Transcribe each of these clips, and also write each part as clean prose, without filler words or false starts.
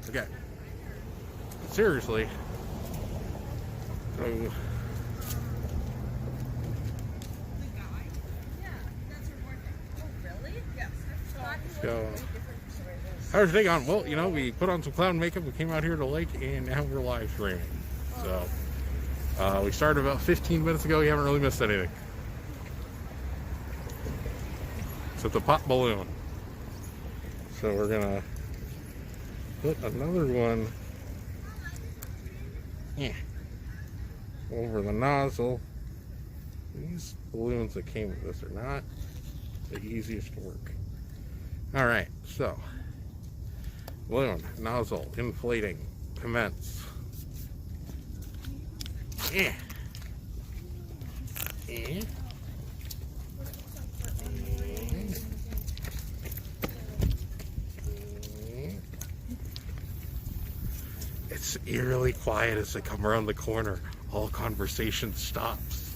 Okay. Seriously. So, let's go. How's your day going? Well, you know, we put on some clown makeup, we came out here to the lake, and now we're live streaming. So, we started about 15 minutes ago. You haven't really missed anything. So it's a pop balloon. So we're gonna put another one over the nozzle. These balloons that came with this are not the easiest to work. Alright, so balloon, nozzle, inflating, commence. It's eerily quiet as they come around the corner. All conversation stops.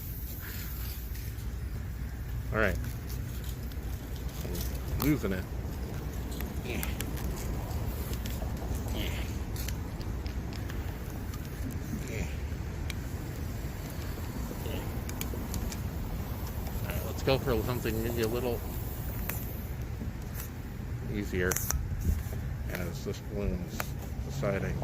All right. I'm losing it. All right, let's go for something maybe a little easier as this balloon is deciding.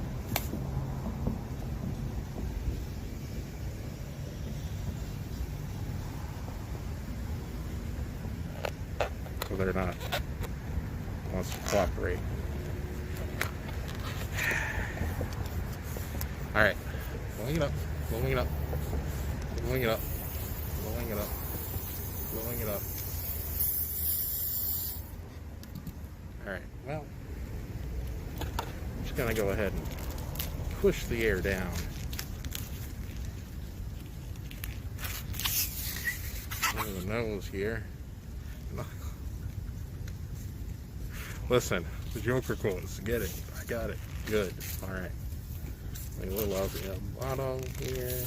So they're not wants to cooperate. All right, blowing it up, blowing it up, blowing it up, blowing it up, blowing it up. All right, well, I'm just gonna go ahead and push the air down. Under the nose here. Listen, the Joker quotes. Get it. I got it. Good. Alright. A little off the bottom here.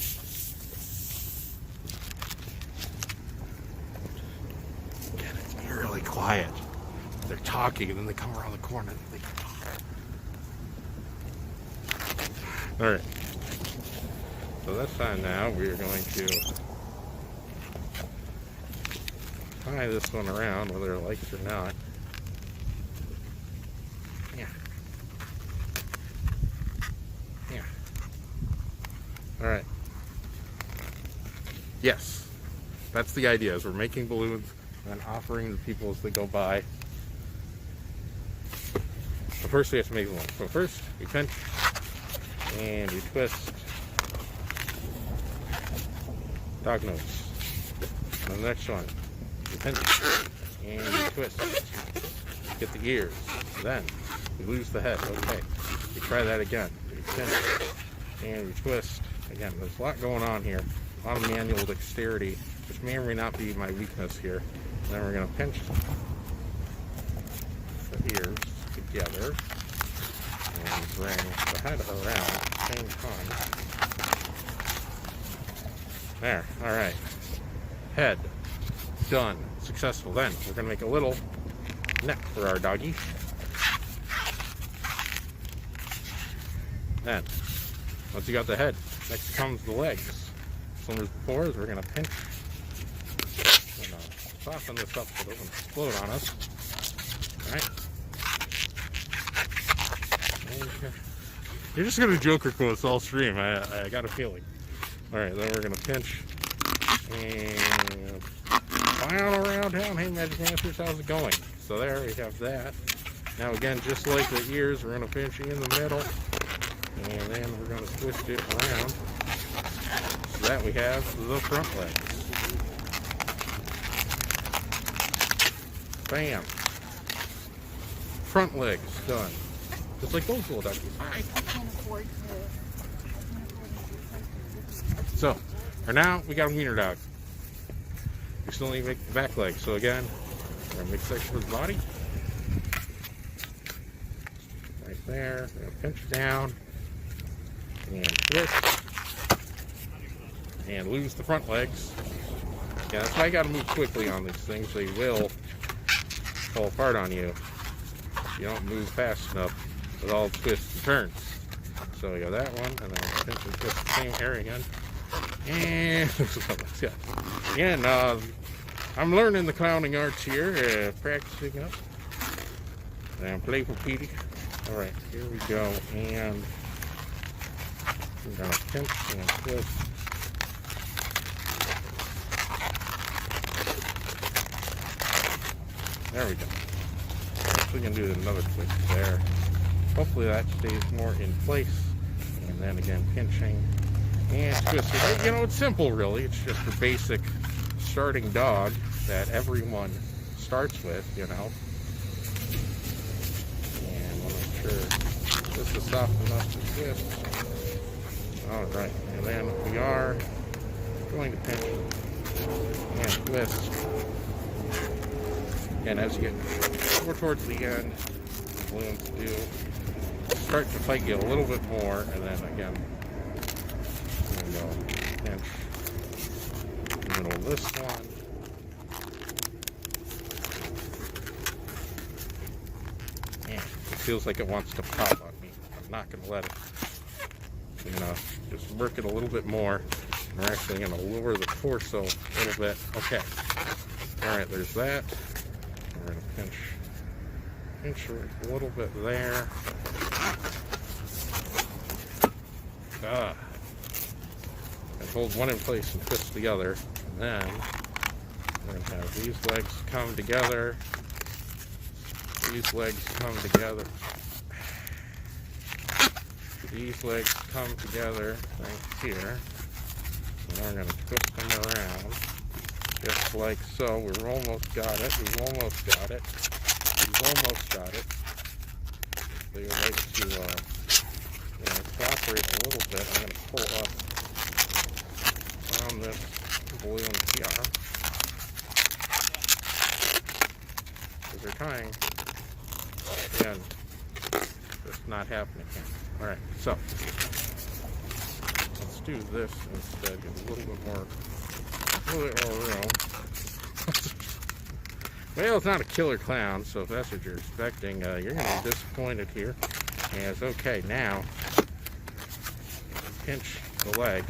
Again, it's eerily quiet. They're talking and then they come around the corner and they Alright. So this time now we're going to tie this one around whether it likes it or not. All right. Yes, that's the idea. Is we're making balloons and offering to people as they go by. But first, we have to make one. So first, you pinch and you twist. Dog nose. And the next one, you pinch and you twist. Get the ears. Then you lose the head. Okay. You try that again. You pinch and you twist. Again, there's a lot going on here. A lot of manual dexterity, which may or may not be my weakness here. And then we're going to pinch the ears together and bring the head around at the same time. There, alright. Head. Done. Successful. Then we're going to make a little neck for our doggy. Then, once you got the head, next comes the legs. Similar as before, is we're going to pinch and soften this up so it doesn't explode on us. Alright. You're just going to Joker quotes all stream. I got a feeling. Alright, then we're going to pinch and down around town. Hey, Magic Masters, how's it going? So there we have that. Now again, just like the ears, we're going to pinch in the middle. And then we're going to twist it around so that we have the front legs. Bam. Front legs done. Just like those little duckies. I can't afford to. So, for now, we got a wiener dog. We still need to make the back legs. So again, we're going to make a section of the body. Right there. We're going to pinch down. And twist. And lose the front legs. Yeah, that's why you got to move quickly on these things. They will fall apart on you if you don't move fast enough. with all twists and turns. So we got that one, and then we'll pinch and twist the same area again. And again, I'm learning the clowning arts here, practicing up. And I'm playful Petey. Alright, here we go, and we're gonna pinch and twist. There we go. Actually gonna do another twist there. Hopefully that stays more in place. And then again, pinching and twisting. You know, it's simple really. It's just a basic starting dog that everyone starts with, you know. And we'll make sure this is soft enough to twist. Alright, and then we are going to pinch and twist. And as you get more towards the end, the balloons do start to fight you a little bit more, and then again, there we go, pinch in the middle of this one. And it feels like it wants to pop on me. I'm not going to let it. You know, just work it a little bit more. We're actually going to lower the torso a little bit. Okay. Alright, there's that. We're going to pinch a little bit there. And hold one in place and twist the other. And then we're going to have these legs come together. These legs come together. These legs come together right here. And we're going to twist them around. Just like so. We've almost got it. We've almost got it. We've almost got it. So you like to cooperate a little bit. I'm going to pull up on this balloon here. Because they're tying. Again, just not happening here. Alright, so let's do this instead. Get a little bit more room. Well, it's not a killer clown, so if that's what you're expecting, you're going to be disappointed here. And it's okay. Now, pinch the leg.